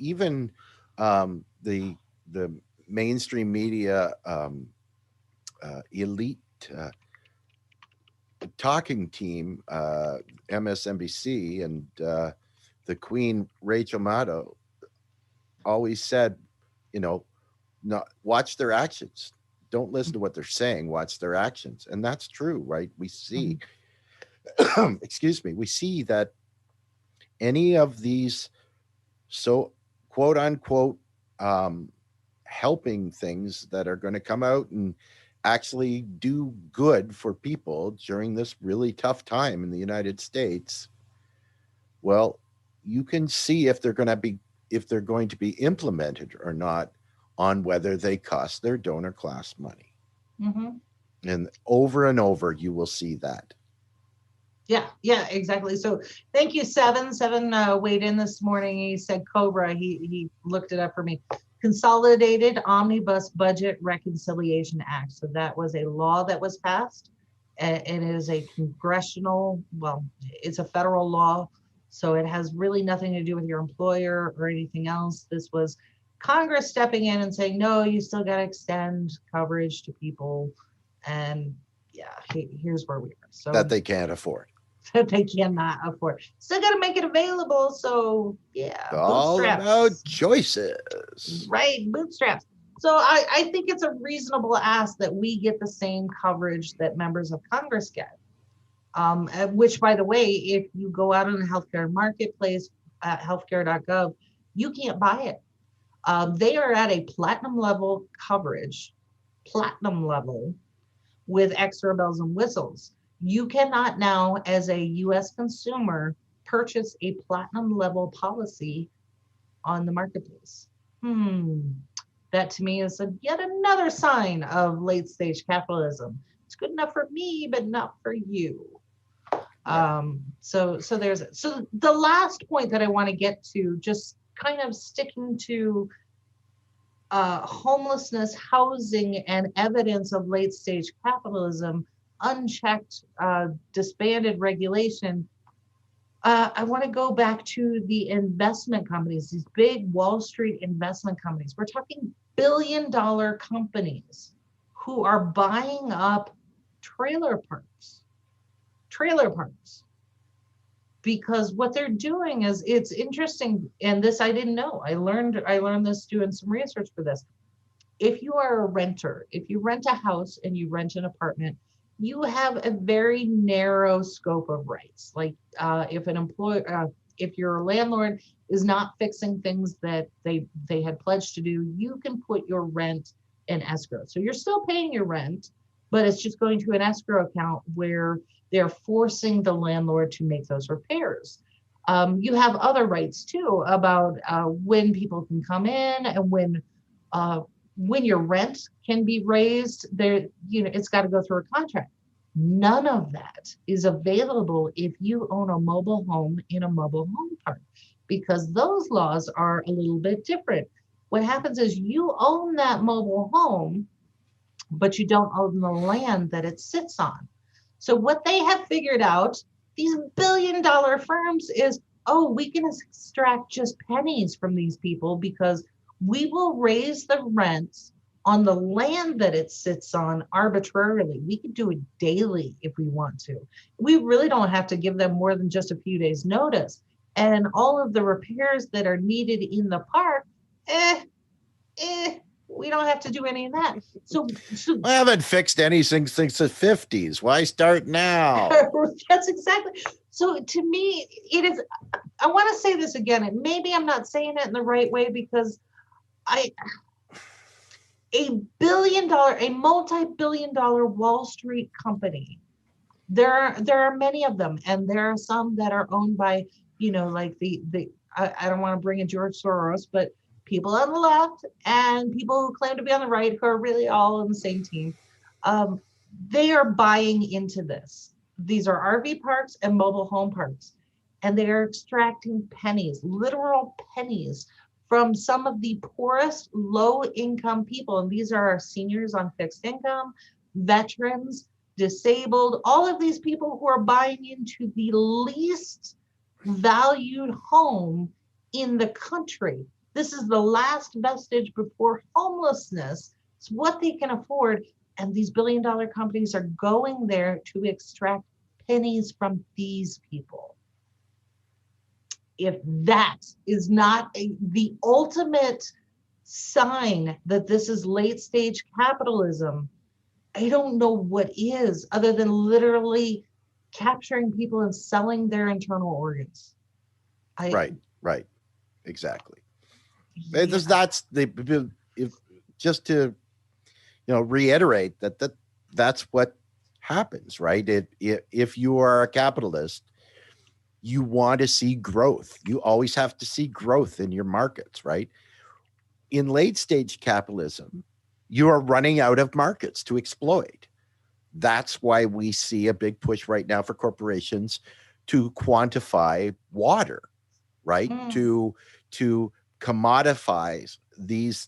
the mainstream media elite talking team, MSNBC, and the Queen Rachel Maddow always said, not watch their actions. Don't listen to what they're saying, watch their actions. And that's true, right? We see, excuse me, we see that any of these so quote unquote helping things that are going to come out and actually do good for people during this really tough time in the United States, well, you can see if they're going to be implemented or not on whether they cost their donor class money. And over you will see that. Yeah, exactly. So thank you, Seven weighed in this morning. He said COBRA. He looked it up for me. Consolidated Omnibus Budget Reconciliation Act. So that was a law that was passed, and it is a congressional, well, it's a federal law, so it has really nothing to do with your employer or anything else. This was Congress stepping in and saying, no, you still got to extend coverage to people, and yeah, here's where we are. So that they can't afford. That they cannot afford. Still got to make it available. So yeah, all bootstraps. About choices, right? Bootstraps. So I think it's a reasonable ask that we get the same coverage that members of Congress get. Which, by the way, if you go out on the healthcare marketplace at healthcare.gov, you can't buy it. They are at a platinum level coverage, with extra bells and whistles. You cannot now, as a US consumer, purchase a platinum level policy on the marketplace. That to me is yet another sign of late stage capitalism. It's good enough for me, but not for you. So there's it. So the last point that I want to get to, just kind of sticking to homelessness, housing, and evidence of late stage capitalism, unchecked, disbanded regulation. I want to go back to the investment companies, these big Wall Street investment companies. We're talking billion-dollar companies who are buying up trailer parks trailer parks. Because what they're doing is, it's interesting, and this I didn't know. I learned this doing some research for this. If you are a renter, if you rent a house and you rent an apartment, you have a very narrow scope of rights. Like if an employer, if your landlord is not fixing things that they had pledged to do, you can put your rent in escrow. So you're still paying your rent, but it's just going to an escrow account where they're forcing the landlord to make those repairs. You have other rights too about when people can come in and when your rent can be raised. There, it's got to go through a contract. None of that is available if you own a mobile home in a mobile home park, because those laws are a little bit different. What happens is you own that mobile home, but you don't own the land that it sits on. So what they have figured out, these billion-dollar firms, is, we can extract just pennies from these people because we will raise the rents on the land that it sits on arbitrarily. We can do it daily if we want to. We really don't have to give them more than just a few days notice. And all of the repairs that are needed in the park, we don't have to do any of that. So I haven't fixed anything since the 50s. Why start now? That's exactly. So to me, it is, I want to say this again, and maybe I'm not saying it in the right way, because a multi-billion-dollar Wall Street company, there are many of them, and there are some that are owned by, like I don't want to bring in George Soros, but people on the left and people who claim to be on the right, who are really all on the same team. They are buying into this. These are RV parks and mobile home parks, and they are extracting pennies, literal pennies, from some of the poorest low-income people. And these are our seniors on fixed income, veterans, disabled, all of these people who are buying into the least valued home in the country. This is the last vestige before homelessness. It's what they can afford. And these billion-dollar companies are going there to extract pennies from these people. If that is not the ultimate sign that this is late-stage capitalism, I don't know what is, other than literally capturing people and selling their internal organs. Right, exactly. Yeah. That's just to reiterate that's what happens, right? If you are a capitalist, you want to see growth. You always have to see growth in your markets, right? In late stage capitalism, you are running out of markets to exploit. That's why we see a big push right now for corporations to quantify water, right? To commodify these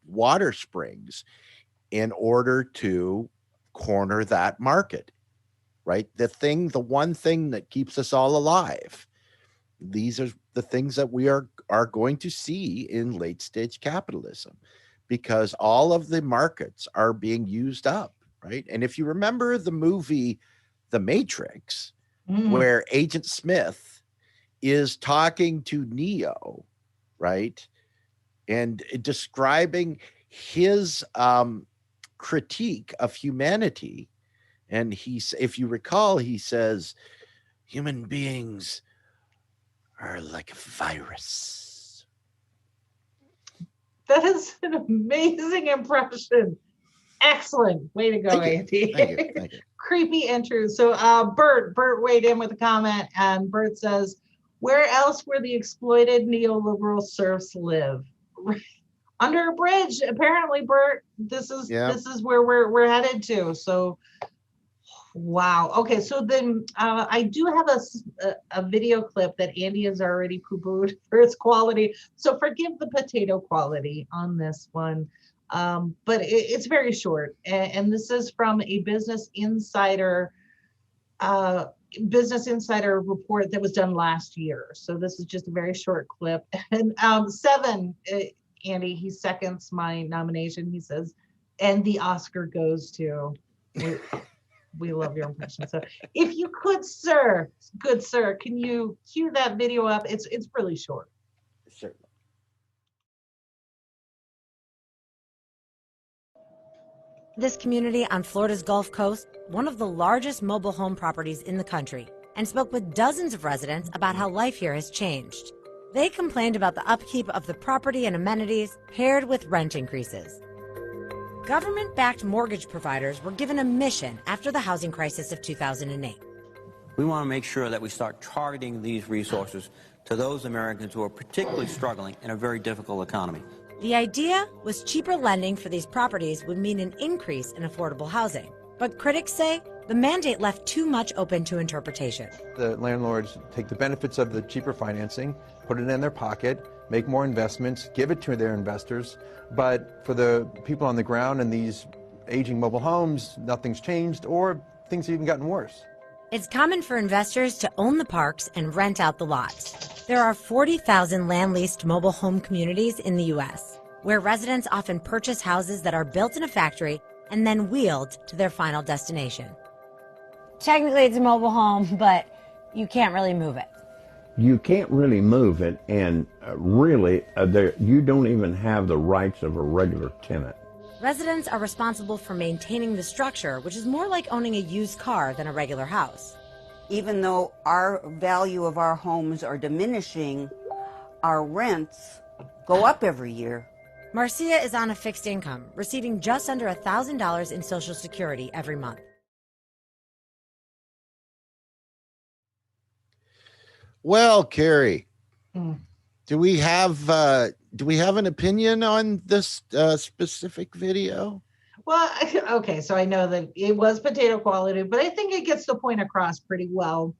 water springs in order to corner that market, right? The one thing that keeps us all alive. These are the things that we are going to see in late stage capitalism, because all of the markets are being used up, right? And if you remember the movie The Matrix, where Agent Smith is talking to Neo, right? And describing his critique of humanity. And if you recall, he says, human beings are like a virus. That is an amazing impression. Excellent. Way to go, Andy. Thank you. Creepy intro. So Bert weighed in with a comment, and Bert says, where else where the exploited neoliberal serfs live? Under a bridge, apparently, Bert. This is where we're headed to. So wow. Okay, so then I do have a video clip that Andy has already poo-pooed for its quality. So forgive the potato quality on this one. But it's very short. And this is from a Business Insider report that was done last year. So this is just a very short clip. And Andy, he seconds my nomination. He says, and the Oscar goes to... We love your impression. So if you could, sir, good sir, can you cue that video up? It's really short. Certainly. This community on Florida's Gulf Coast, one of the largest mobile home properties in the country, and spoke with dozens of residents about how life here has changed. They complained about the upkeep of the property and amenities paired with rent increases. Government-backed mortgage providers were given a mission after the housing crisis of 2008. We want to make sure that we start targeting these resources to those Americans who are particularly struggling in a very difficult economy. The idea was cheaper lending for these properties would mean an increase in affordable housing. But critics say the mandate left too much open to interpretation. The landlords take the benefits of the cheaper financing, put it in their pocket, make more investments, give it to their investors. But for the people on the ground in these aging mobile homes, nothing's changed, or things have even gotten worse. It's common for investors to own the parks and rent out the lots. There are 40,000 land-leased mobile home communities in the U.S., where residents often purchase houses that are built in a factory and then wheeled to their final destination. Technically, it's a mobile home, but you can't really move it. You can't really move it, and you don't even have the rights of a regular tenant. Residents are responsible for maintaining the structure, which is more like owning a used car than a regular house. Even though our value of our homes are diminishing, our rents go up every year. Marcia is on a fixed income, receiving just under $1,000 in Social Security every month. Well, Kerri, Mm. do we have an opinion on this specific video? Well, okay, so I know that it was potato quality, but I think it gets the point across pretty well.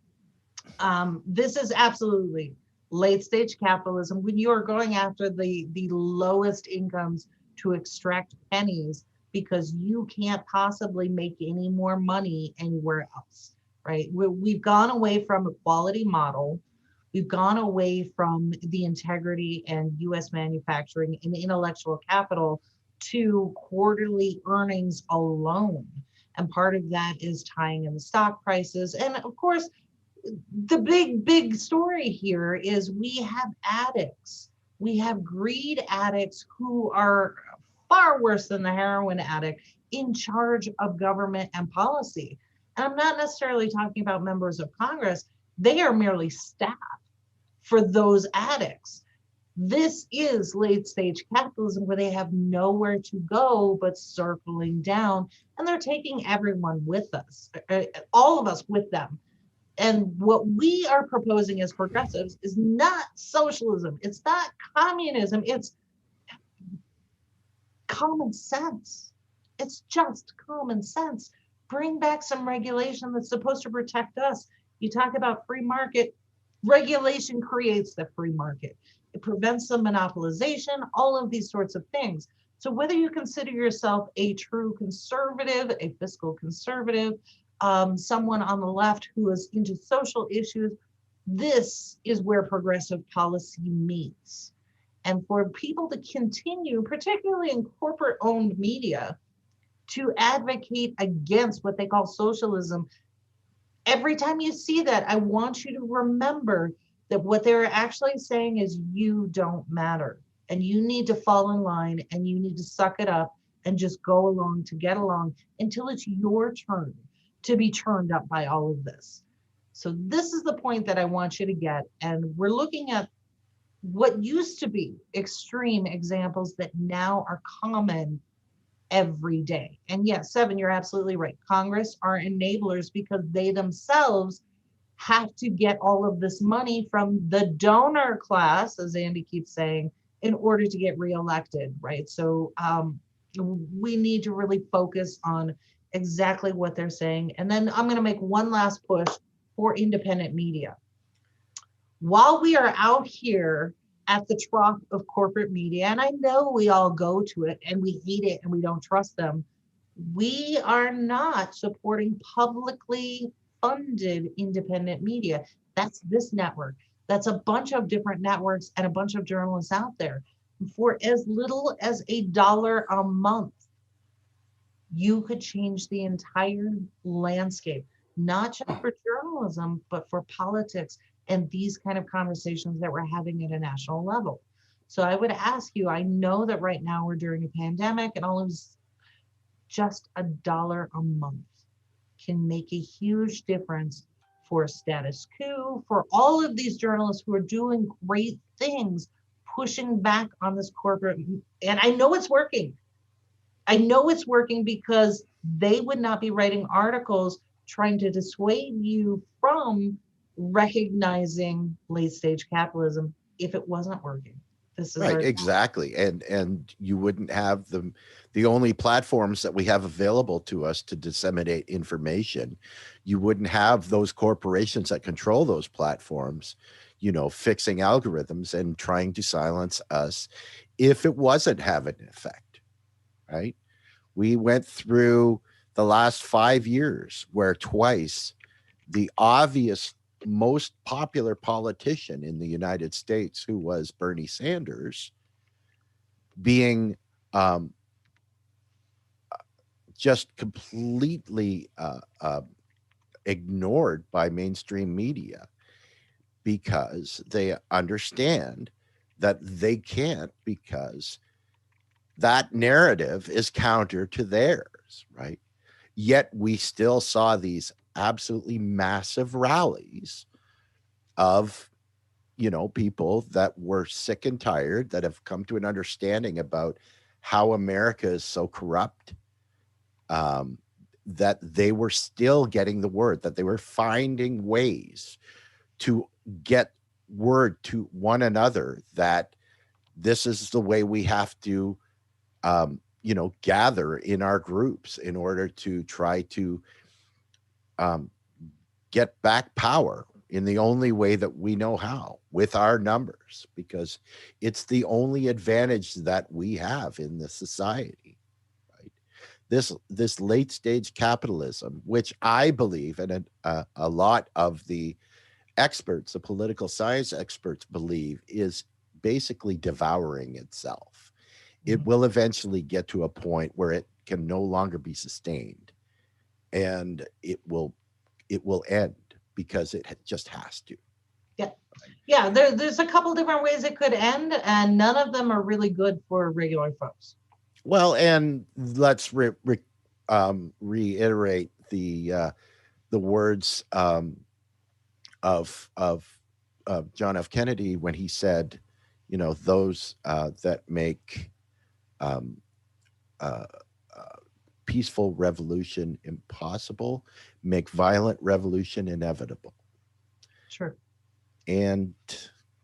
This is absolutely late stage capitalism. When you are going after the lowest incomes to extract pennies because you can't possibly make any more money anywhere else, right? We've gone away from a quality model. We've gone away from the integrity and US manufacturing and intellectual capital to quarterly earnings alone. And part of that is tying in the stock prices. And of course, the big story here is we have addicts. We have greed addicts who are far worse than the heroin addict in charge of government and policy. And I'm not necessarily talking about members of Congress. They are merely staff for those addicts. This is late stage capitalism where they have nowhere to go but circling down, and they're taking everyone with us, all of us with them. And what we are proposing as progressives is not socialism. It's not communism. It's common sense. It's just common sense. Bring back some regulation that's supposed to protect us. You talk about free market. Regulation creates the free market. It prevents the monopolization, all of these sorts of things. So whether you consider yourself a true conservative, a fiscal conservative, someone on the left who is into social issues, this is where progressive policy meets. And for people to continue, particularly in corporate-owned media, to advocate against what they call socialism, every time you see that, I want you to remember that what they're actually saying is you don't matter, and you need to fall in line, and you need to suck it up and just go along to get along until it's your turn to be turned up by all of this. So this is the point that I want you to get. And we're looking at what used to be extreme examples that now are common every day. And yes, Seven, you're absolutely right. Congress are enablers because they themselves have to get all of this money from the donor class, as Andy keeps saying, in order to get reelected, right? So we need to really focus on exactly what they're saying. And then I'm going to make one last push for independent media. While we are out here at the trough of corporate media, and I know we all go to it and we hate it and we don't trust them, we are not supporting publicly funded independent media. That's this network. That's a bunch of different networks and a bunch of journalists out there. For as little as $1 a month, you could change the entire landscape, not just for journalism, but for politics and these kind of conversations that we're having at a national level. So I would ask you, I know that right now we're during a pandemic and all of just $1 a month can make a huge difference for status quo, for all of these journalists who are doing great things, pushing back on this corporate. And I know it's working. I know it's working because they would not be writing articles trying to dissuade you from recognizing late stage capitalism if it wasn't working. This is Right, our exactly. And you wouldn't have the only platforms that we have available to us to disseminate information. You wouldn't have those corporations that control those platforms, fixing algorithms and trying to silence us if it wasn't having an effect, right? We went through the last 5 years where twice the obvious most popular politician in the United States, who was Bernie Sanders, being just completely ignored by mainstream media because they understand that they can't, because that narrative is counter to theirs, right? Yet we still saw these absolutely massive rallies of people that were sick and tired, that have come to an understanding about how America is so corrupt, that they were still getting the word, that they were finding ways to get word to one another that this is the way we have to gather in our groups in order to try to get back power in the only way that we know how, with our numbers, because it's the only advantage that we have in this society, right? This late stage capitalism, which I believe, and a lot of the experts, the political science experts, believe is basically devouring itself. It will eventually get to a point where it can no longer be sustained, and it will end, because it just has to. Yeah. There's a couple different ways it could end, and none of them are really good for regular folks. Well, and let's reiterate the words of John F. Kennedy when he said, those that make peaceful revolution impossible make violent revolution inevitable. Sure. And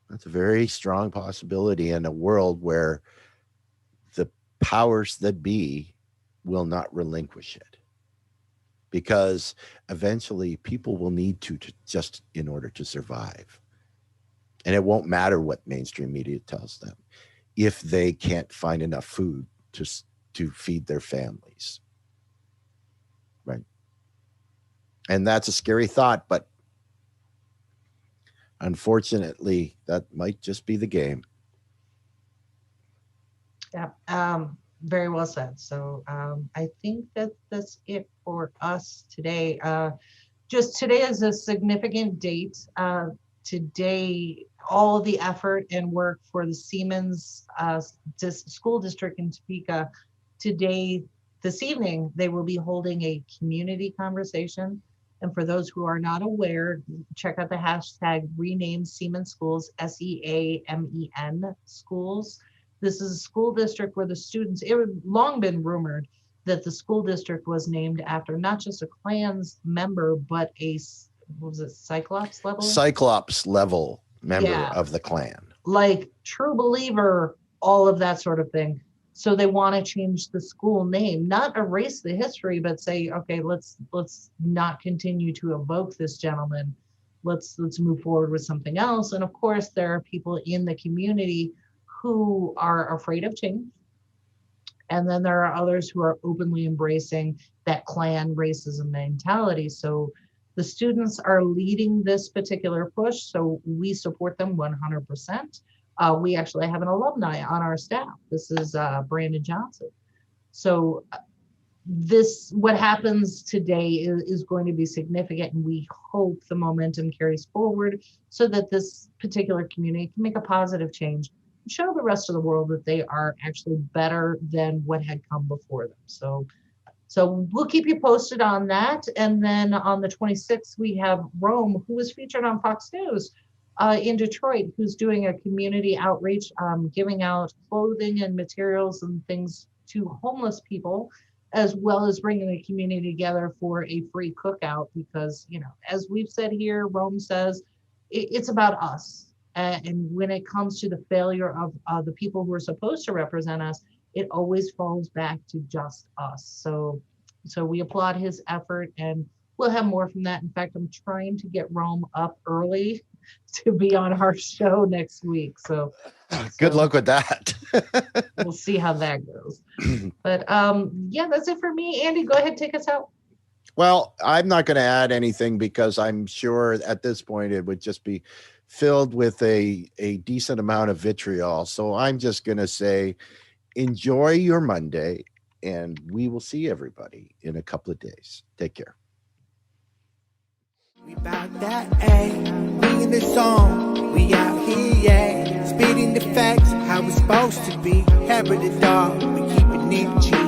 that's a very strong possibility in a world where the powers that be will not relinquish it, because eventually people will need to just in order to survive. And it won't matter what mainstream media tells them if they can't find enough food to feed their families. Right. And that's a scary thought, but unfortunately, that might just be the game. Yeah, very well said. So I think that's it for us today. Just today is a significant date. Today, all the effort and work for the Siemens school district in Topeka, this evening, they will be holding a community conversation. And for those who are not aware, check out the hashtag rename Siemens Schools, SEAMEN schools. This is a school district where the students, it had long been rumored that the school district was named after not just a Klans member, but Cyclops level member of the Klan. Like true believer, all of that sort of thing. So they want to change the school name, not erase the history, but say, okay, let's not continue to evoke this gentleman. Let's move forward with something else. And of course, there are people in the community who are afraid of change. And then there are others who are openly embracing that Klan racism mentality. So the students are leading this particular push. So we support them 100%. We actually have an alumni on our staff. This is Brandon Johnson. So what happens today is going to be significant, and we hope the momentum carries forward so that this particular community can make a positive change, show the rest of the world that they are actually better than what had come before them. So we'll keep you posted on that. And then on the 26th, we have Rome, who was featured on Fox News in Detroit, who's doing a community outreach, giving out clothing and materials and things to homeless people, as well as bringing the community together for a free cookout. Because, as we've said here, Rome says it's about us. And when it comes to the failure of the people who are supposed to represent us, it always falls back to just us. So we applaud his effort, and we'll have more from that. In fact, I'm trying to get Rome up early to be on our show next week. So good luck with that. We'll see how that goes. But yeah, that's it for me. Andy, go ahead, take us out. Well, I'm not going to add anything because I'm sure at this point it would just be filled with a decent amount of vitriol. So I'm just going to say, enjoy your Monday, and we will see everybody in a couple of days. Take care. We about that, ayy. We in the zone, we out here, yeah. Spitting the facts, how it's supposed to be. Hair of the dog, we keep it G.